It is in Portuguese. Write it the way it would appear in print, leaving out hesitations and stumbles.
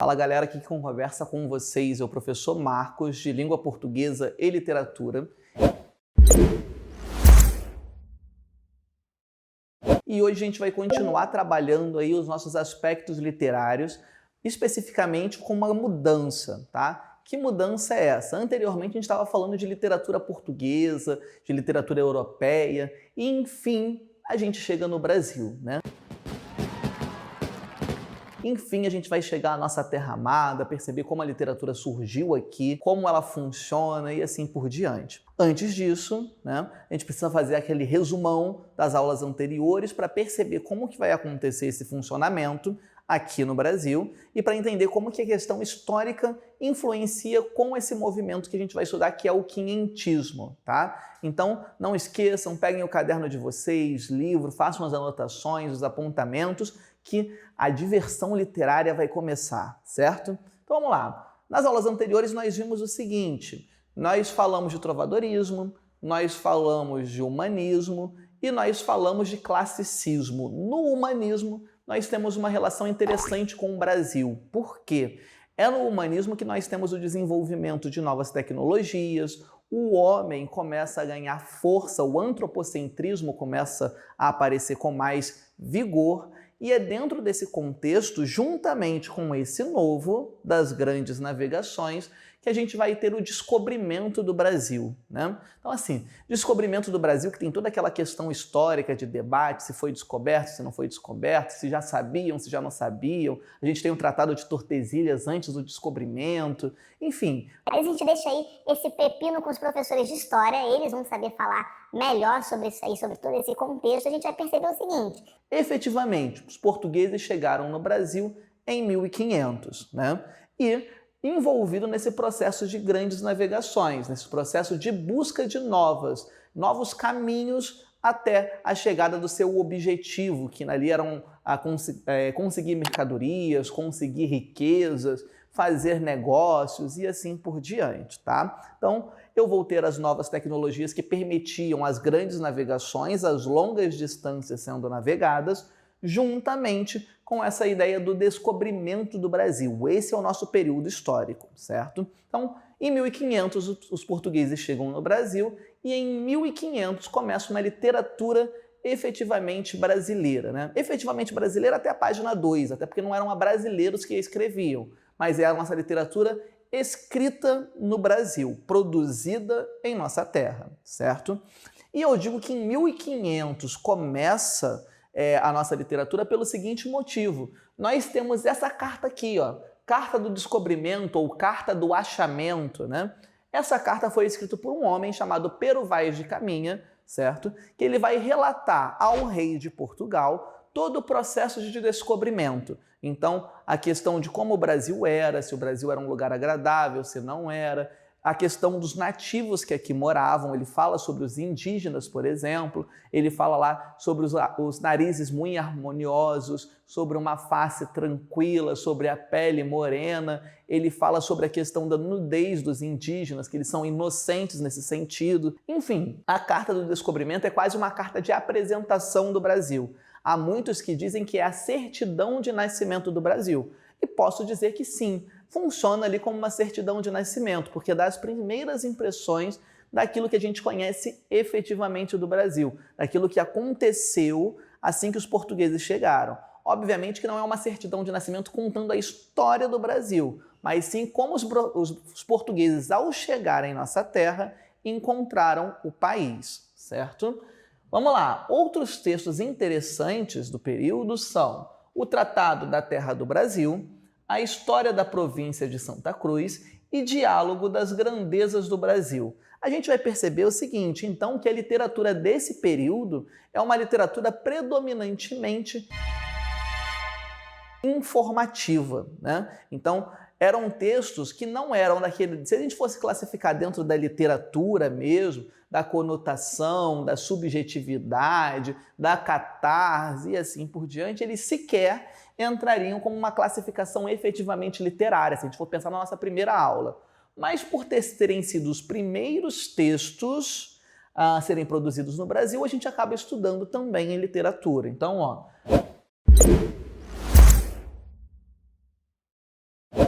Fala galera, aqui quem conversa com vocês é o professor Marcos, de Língua Portuguesa e Literatura. E hoje a gente vai continuar trabalhando aí os nossos aspectos literários, especificamente com uma mudança, tá? Que mudança é essa? Anteriormente a gente estava falando de literatura portuguesa, de literatura europeia, e enfim, a gente chega no Brasil, né? Enfim, a gente vai chegar à nossa terra amada, perceber como a literatura surgiu aqui, como ela funciona e assim por diante. Antes disso, né, a gente precisa fazer aquele resumão das aulas anteriores para perceber como que vai acontecer esse funcionamento aqui no Brasil e para entender como que a questão histórica influencia com esse movimento que a gente vai estudar, que é o quinhentismo, tá? Então, não esqueçam, peguem o caderno de vocês, livro, façam as anotações, os apontamentos, que a diversão literária vai começar, certo? Então vamos lá. Nas aulas anteriores nós vimos o seguinte, nós falamos de trovadorismo, nós falamos de humanismo e nós falamos de classicismo. No humanismo, nós temos uma relação interessante com o Brasil. Por quê? É no humanismo que nós temos o desenvolvimento de novas tecnologias, o homem começa a ganhar força, o antropocentrismo começa a aparecer com mais vigor, e é dentro desse contexto, juntamente com esse novo das grandes navegações, que a gente vai ter o descobrimento do Brasil, né? Então assim, descobrimento do Brasil que tem toda aquela questão histórica de debate, se foi descoberto, se não foi descoberto, se já sabiam, se já não sabiam. A gente tem o Tratado de Tordesilhas antes do descobrimento, enfim. A gente deixa aí esse pepino com os professores de história, eles vão saber falar melhor sobre isso aí, sobre todo esse contexto. A gente vai perceber o seguinte. Efetivamente, os portugueses chegaram no Brasil em 1500, né? E envolvido nesse processo de grandes navegações, nesse processo de busca de novos caminhos até a chegada do seu objetivo, que ali eram conseguir mercadorias, conseguir riquezas, fazer negócios e assim por diante, tá? Então, eu vou ter as novas tecnologias que permitiam as grandes navegações, as longas distâncias sendo navegadas, juntamente com essa ideia do descobrimento do Brasil. Esse é o nosso período histórico, certo? Então, em 1500, os portugueses chegam no Brasil e em 1500 começa uma literatura efetivamente brasileira, né? Efetivamente brasileira até a página 2, até porque não eram brasileiros que escreviam, mas é a nossa literatura escrita no Brasil, produzida em nossa terra, certo? E eu digo que em 1500 começa a nossa literatura pelo seguinte motivo. Nós temos essa carta aqui, ó, Carta do Descobrimento ou Carta do Achamento, né? Essa carta foi escrita por um homem chamado Pero Vaz de Caminha, certo? Que ele vai relatar ao rei de Portugal todo o processo de descobrimento. Então, a questão de como o Brasil era, se o Brasil era um lugar agradável, se não era, a questão dos nativos que aqui moravam, ele fala sobre os indígenas, por exemplo, ele fala lá sobre os narizes muito harmoniosos, sobre uma face tranquila, sobre a pele morena, ele fala sobre a questão da nudez dos indígenas, que eles são inocentes nesse sentido. Enfim, a Carta do Descobrimento é quase uma carta de apresentação do Brasil. Há muitos que dizem que é a certidão de nascimento do Brasil. E posso dizer que sim, funciona ali como uma certidão de nascimento, porque dá as primeiras impressões daquilo que a gente conhece efetivamente do Brasil, daquilo que aconteceu assim que os portugueses chegaram. Obviamente que não é uma certidão de nascimento contando a história do Brasil, mas sim como os portugueses, ao chegarem em nossa terra, encontraram o país, certo? Vamos lá, outros textos interessantes do período são o Tratado da Terra do Brasil, a História da Província de Santa Cruz e Diálogo das Grandezas do Brasil. A gente vai perceber o seguinte, então, que a literatura desse período é uma literatura predominantemente informativa, né? Então, eram textos que não eram daquele... Se a gente fosse classificar dentro da literatura mesmo, da conotação, da subjetividade, da catarse e assim por diante, eles sequer entrariam como uma classificação efetivamente literária, se a gente for pensar na nossa primeira aula. Mas por terem sido os primeiros textos a serem produzidos no Brasil, a gente acaba estudando também em literatura. Então, ó...